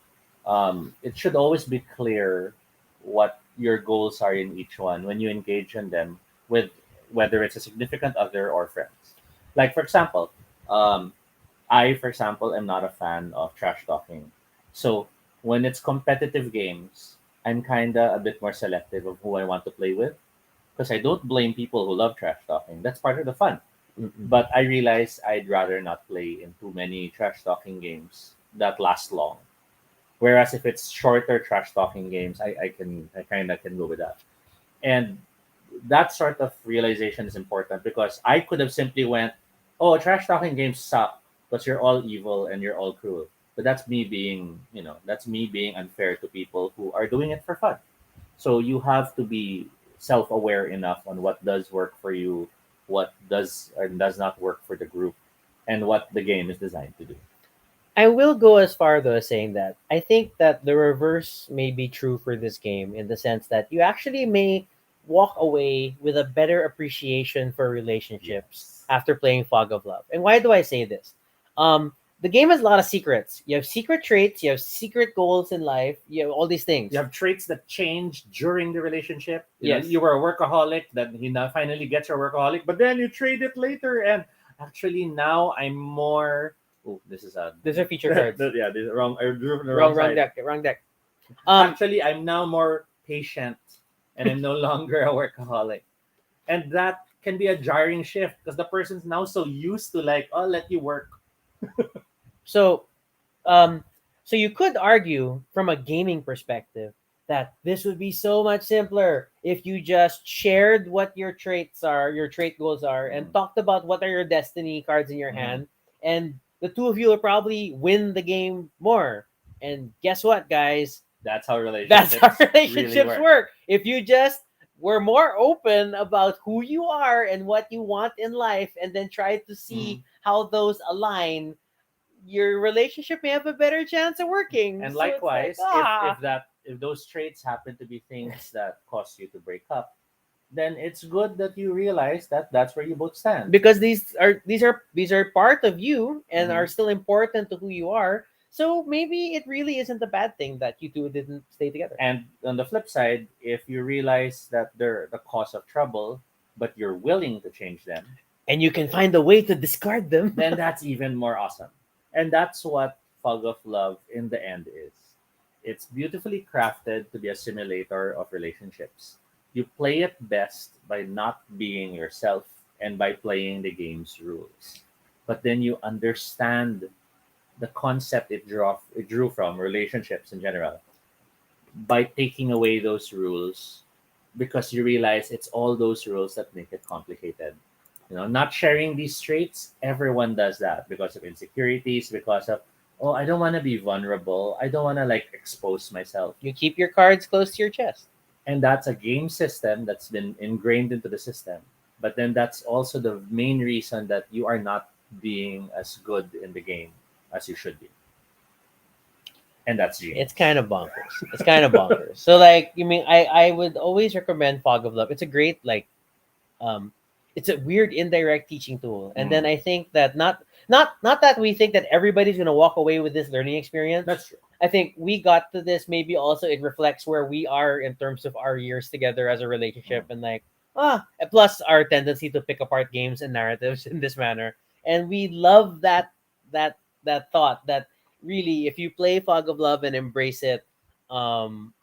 it should always be clear what your goals are in each one when you engage in them with whether it's a significant other or friends. Like, for example, um, for example, am not a fan of trash talking. So when it's competitive games, I'm kind of a bit more selective of who I want to play with because I don't blame people who love trash talking. That's part of the fun. Mm-mm. But I realize I'd rather not play in too many trash talking games that last long. Whereas if it's shorter trash talking games, I kind of can go with that. And that sort of realization is important because I could have simply went, "Oh, trash talking games suck because you're all evil and you're all cruel." But that's me being unfair to people who are doing it for fun. So you have to be self-aware enough on what does work for you, what does or does not work for the group, and what the game is designed to do. I will go as far though as saying that I think that the reverse may be true for this game in the sense that you actually may walk away with a better appreciation for relationships Yes. after playing Fog of Love. And why do I say this? The game has a lot of secrets. You have secret traits, you have secret goals in life, you have all these You things. have traits that change during the relationship. Yes. You were a workaholic, then he now finally gets your workaholic, but then you trade it later. And actually, now I'm more. Oh, this is a. These are feature cards. Yeah, this is wrong. I drew from the Wrong, wrong wrong side. deck, wrong deck. Um, Actually, I'm now more patient, and I'm no longer a workaholic, and that can be a jarring shift because the person's now so used to like, I'll let you work. so Um, so you could argue from a gaming perspective that this would be so much simpler if you just shared what your traits are, your trait goals are, and Mhm. talked about what are your destiny cards in your Mhm. hand, and the two of you will probably win the game more. And guess what, guys? That's how That's how relationships really relationships work. work. If you just were more open about who you are and what you want in life, and then try to Mhm. see how those align, your relationship may have a better chance of working. And So it's like, likewise, if those traits happen to be things that cause you to break up, then it's good that you realize that that's where you both stand. because these are part of you and Hmm. are still important to who you are. So maybe it really isn't a bad thing that you two didn't stay together. And on the flip side, if you realize that they're the cause of trouble, but you're willing to change them, And you can find a way to discard them. then that's even more awesome. And that's what Fog of Love in the end is. It's beautifully crafted to be a simulator of relationships. You play it best by not being yourself and by playing the game's rules. But then you understand the concept it drew from relationships in general by taking away those rules because you realize it's all those rules that make it complicated. Not sharing these traits, everyone does that because of insecurities, because of, oh, I don't want to be vulnerable. I don't want to like expose myself. You keep your cards close to your chest. And that's a game system that's been ingrained into the system. But then that's also the main reason that you are not being as good in the game as you should be. And that's It's genius. kind of bonkers. It's kind of bonkers. So like, you mean I would always recommend Fog of Love. It's a great um it's a weird indirect teaching tool. And then Mm, I think that not that we think that everybody's gonna walk away with this learning experience. that's true. I think we got to this, maybe also it reflects where we are in terms of our years together as a relationship, Mm. and like and plus our tendency to pick apart games and narratives in this manner. And we love that thought that really, if you play Fog of Love and embrace it,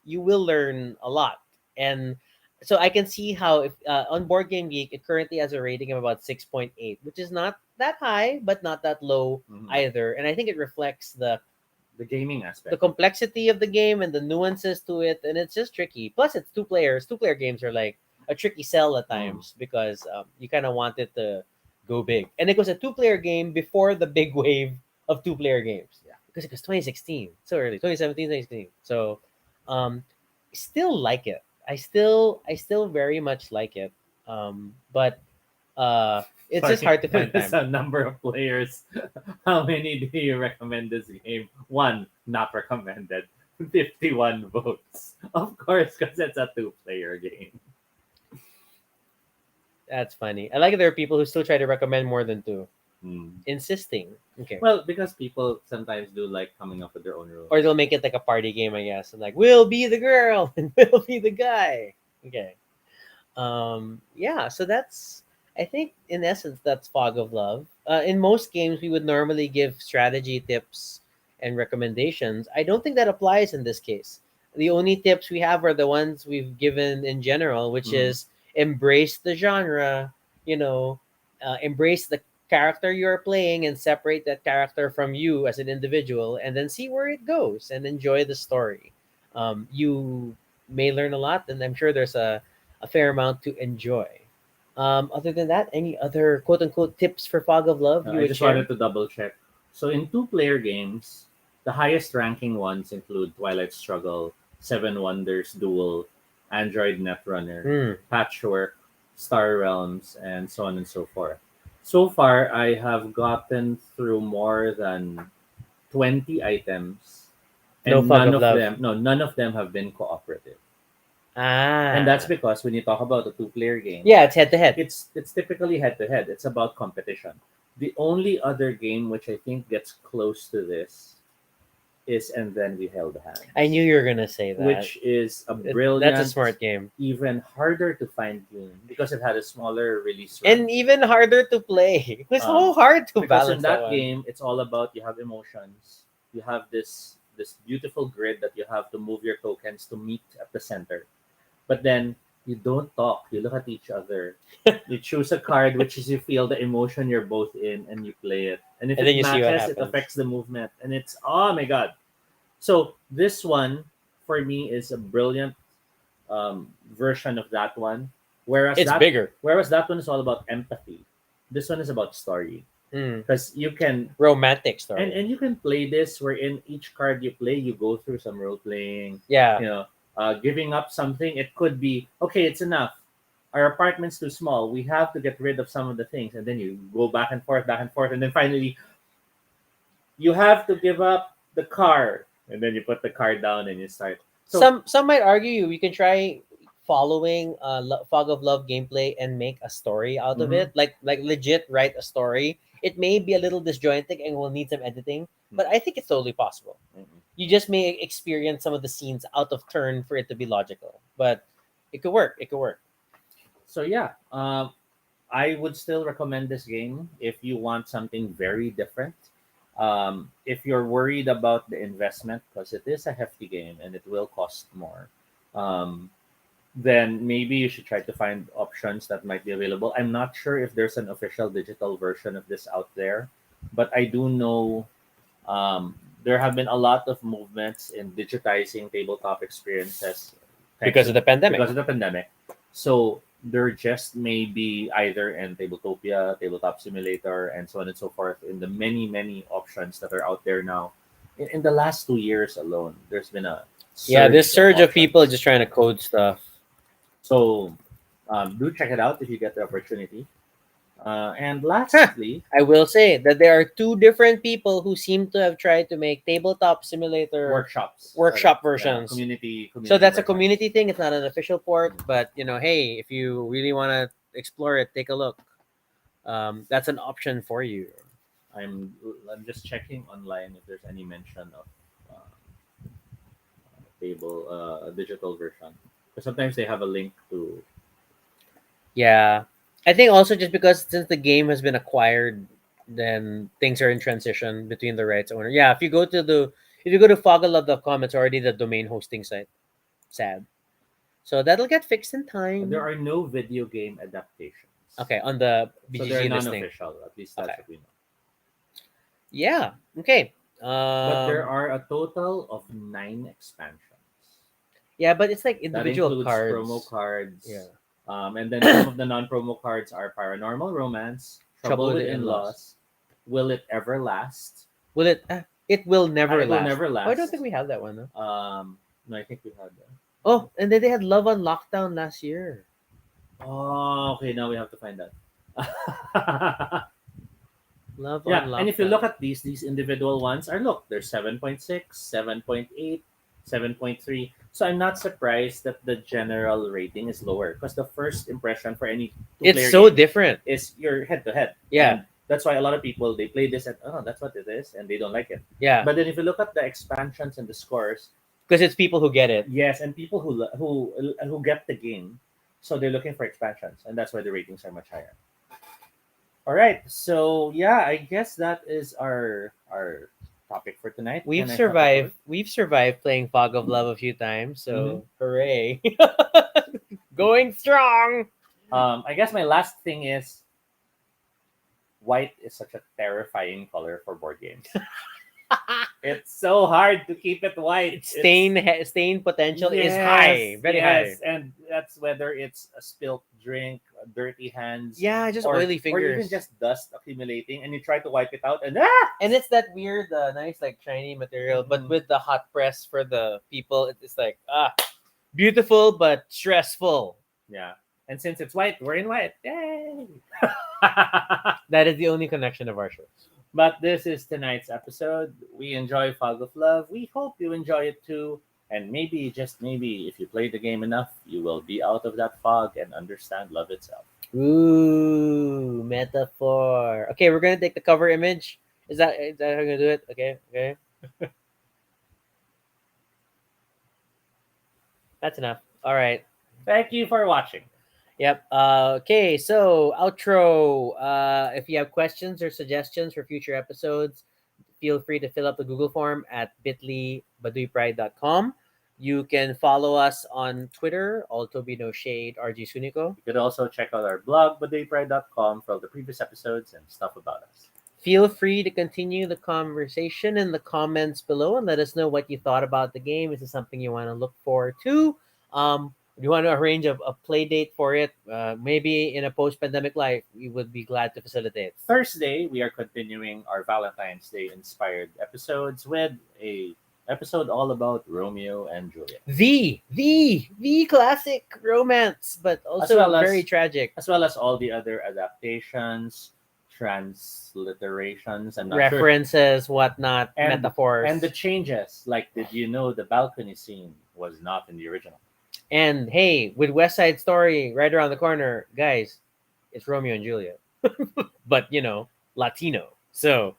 you will learn a lot. And so I can see how, if on Board Game Geek it currently has a rating of about 6.8, which is not that high but not that low Mhm. either. And I think it reflects the gaming the aspect. complexity of the game and the nuances to it, and it's just tricky. Plus, it's two players. Two-player games are like a tricky sell at times because you kind of want it to go big, and it was a two-player game before the big wave of two-player games. Yeah. Because it was 2016, so early, 2017, 2016. So, still like it. I still very much like it. But it's just Sorry, hard to find there's time. a number of players. How many do you recommend this game? One, not recommended. 51 votes. Of course, because it's a two-player game. That's funny. I like that there are people who still try to recommend more than two, Hmm. insisting. Okay. Well, because people sometimes do like coming up with their own rules. Or they'll make it like a party game, I guess. And like, we'll be the girl and we'll be the guy. Okay. Yeah, so that's, I think in essence that's Fog of Love. In most games we would normally give strategy tips and recommendations. I don't think that applies in this case. The only tips we have are the ones we've given in general, which Mhm. is embrace the genre, you know, embrace the character you're playing and separate that character from you as an individual, and then see where it goes and enjoy the story. You may learn a lot, and I'm sure there's a fair amount to enjoy. Other than that, any other quote unquote tips for Fog of Love you I would just share? wanted to double check. So in two-player games, the highest ranking ones include Twilight Struggle, Seven Wonders Duel, Android Netrunner, Hmm. Patchwork, Star Realms, and so on and so forth. So far, I have gotten through more than 20 items, No and Fog none of of Love. them, no, none of them have been cooperative. And that's Ah. because when you talk about a two-player game, Yeah, it's head to head. it's typically head to head. It's about competition. The only other game which I think gets close to this is And Then We Held I Hands, knew you were gonna say that. which is a That's a brilliant, smart game. even harder to find game because it had a smaller release run. And even harder to play. It was so Um, hard to because in balance that that one. game, it's all about you have emotions. You have this beautiful grid that you have to move your tokens to meet at the center. But then you don't talk. You look at each other. You choose a card which is you feel the emotion you're both in and you play it. And if And then it you see what matches, it happens. affects the movement. And it's oh my god. So this one for me is a brilliant version of that one. Whereas It's that bigger. whereas that one is all about empathy. This one is about story. Mm. Because you can Romantic and story. and you can play this wherein each card you play you go through some role playing, Yeah. you know, giving up something. It could be okay, it's enough, our apartment's too small, we have to get rid of some of the things, and then you go back and forth, and then finally you have to give up the car, and then you put the car down and you start. So Some might argue you can try following Fog of Love gameplay and make a story out of mhm, it, like legit write a story. It may be a little disjointed and will need some editing, but I think it's totally possible. mhm. You just may experience some of the scenes out of turn for it to be logical, but it could work. It could work. So yeah, I would still recommend this game if you want something very different. If you're worried about the investment, because it is a hefty game and it will cost more, um, then maybe you should try to find options that might be available. I'm not sure if there's an official digital version of this out there, but I do know there have been a lot of movements in digitizing tabletop experiences thanks Because of to the pandemic. because of the pandemic. So there just may be either in Tabletopia, Tabletop Simulator, and so on and so forth, in the many options that are out there now. In the last 2 years alone, there's been a Yeah, this surge of surge of people options. just trying to code stuff. So do check it out if you get the opportunity. And Huh. lastly, I will say that there are two different people who seem to have tried to make tabletop simulator workshops, workshop yeah, versions. community So community that's a versions. community thing. It's not an official port, but hey, if you really want to explore it, take a look. That's an option for you. I'm I'm just checking online if there's any mention of table a digital version. Because sometimes they have a link to. Yeah, I think also just because since the game has been acquired, then things are in transition between the rights owner. Yeah, if you go to fogalove.com, it's already the domain hosting site. Sad. So that'll get fixed in There time. are no video game adaptations, Okay, on the so they're BGG listing. non-official. At least that's Okay. what we know. Yeah. Okay. But there are a total of 9 expansions. Yeah, but it's like That individual includes cards. promo Yeah. cards. And then some of the non-promo cards are Paranormal Romance, Trouble Trouble with with the in-laws. In-Laws, Will It Ever Last? Will it? It will never It Will last. Never Oh, I don't Last. think we have that one though. No, I think we had that. Oh, and then they had Love on Lockdown last year. Oh, okay. Now we have to find that. Love on Yeah, and if you look Lockdown. at these individual ones are look, there's 7.6, 7.8, 7.3. So I'm not surprised that the general rating is lower because the first impression for any It's two-player so game different. is your head to head. Yeah. And that's why a lot of people they play this and oh that's what it is and they don't like it. Yeah, But then if you look at the expansions and the scores, because it's people who get it. yes, and people who get the game, so they're looking for expansions, and that's why the ratings are much higher. All right, so yeah, I guess that is our topic for tonight. We've Can I have the survived. floor? We've survived playing Fog of Love a few times, Mm-hmm. so hooray! Going strong. I guess my last thing is white is such a terrifying color for board games. It's so hard to keep it white. Stain potential is high, very high. and that's whether it's a spilt drink, dirty hands, Yeah, just oily or even fingers. just dust accumulating, and you try to wipe it out, and And it's that weird, nice like shiny material, but Mhm. with the hot press for the people, it's like beautiful but stressful. yeah. And since it's white, we're in white. Yay! That is the only connection of our shows. But this is tonight's episode. We enjoy Fog of Love. We hope you enjoy it too. And maybe, just maybe, if you play the game enough, you will be out of that fog and understand love itself. Ooh, metaphor. Okay, we're gonna take the cover image. Is that how we're gonna do it? Okay, okay. That's enough. All right. Thank you for watching. Yep. Okay, so outro. If you have questions or suggestions for future episodes, feel free to fill up the Google form at bit.ly baduypride.com. You can follow us on Twitter, Altobi No Shade, RG Suniko. You could also check out our blog, baduypride.com, for all the previous episodes and stuff about us. Feel free to continue the conversation in the comments below and let us know what you thought about the game. Is this something you want to look forward to? You want to arrange a play date for it? Maybe in a post-pandemic life, we would be glad to facilitate. Thursday, we are continuing our Valentine's Day inspired episodes with a episode all about Romeo and Juliet. The classic romance, but also well as- very tragic. As well as all the other adaptations, transliterations, and References, whatnot, And- metaphors. and the changes. Like, did you know the balcony scene was not in the original? And hey, with West Side Story right around the corner, guys, it's Romeo and Juliet. But Latino. So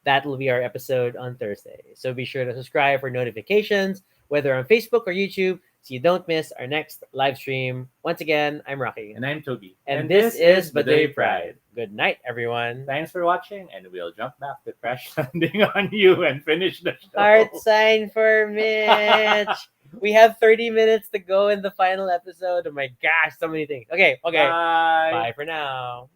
that will be our episode on Thursday. So be sure to subscribe for notifications, whether on Facebook or YouTube, so you don't miss our next live stream. Once again, I'm Rocky. And I'm Toby. And this is Baduy Pride. Good night, everyone. Thanks for watching, and we'll jump back to Crash Landing on You and finish the show. Heart sign for Mitch. We have 30 minutes to go in the final episode. Oh my gosh, so many things. Okay. Bye. Bye for now.